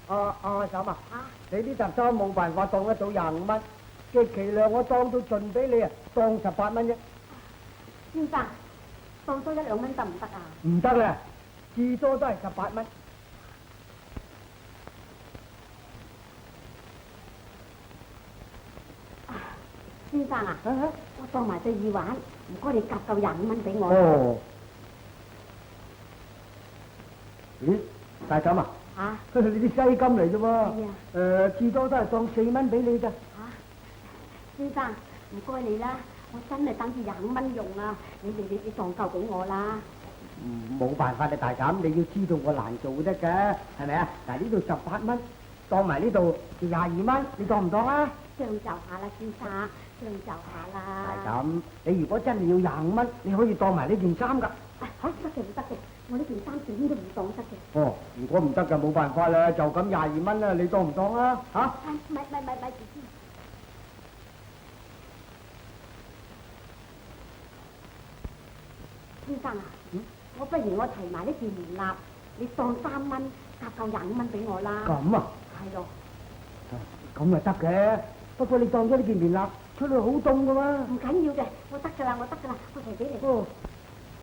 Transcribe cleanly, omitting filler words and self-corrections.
阿嬸啊，你呢沓衫冇辦法當得到25蚊，極其量我當到盡俾你啊，當18蚊啫。先生，當多1、2蚊得唔得啊？唔得啦，至多都係18蚊。先生啊，我當埋對耳環，唔該你夾夠25蚊俾我。哦。咦，大嬸啊？你啲西金嚟啫喎。至多都係當4蚊俾你咋。先生，唔該你啦，我真係等住25蚊用啊！你當夠俾我啦。冇辦法啊，大嬸，你要知道我難做得㗎，係咪啊？嗱，呢度18蚊，當埋呢度就22蚊，你當唔當啊？將就下啦，先生，將就下啦。大嬸，你如果真係要25蚊，你可以當埋呢件衫㗎。好，得嘅唔得嘅，我呢件衫點都唔當得嘅。哦，如果唔得嘅冇辦法啦，就咁22蚊啦，你當唔當啊？嚇？咪住先。先生啊，我不如我提埋呢件棉衲，你當3蚊，夾夠25蚊俾我啦。咁啊？係咯。咁咪得嘅，不過你當咗呢件棉衲出去好凍㗎嘛。唔緊要嘅，我得㗎啦，我提俾你。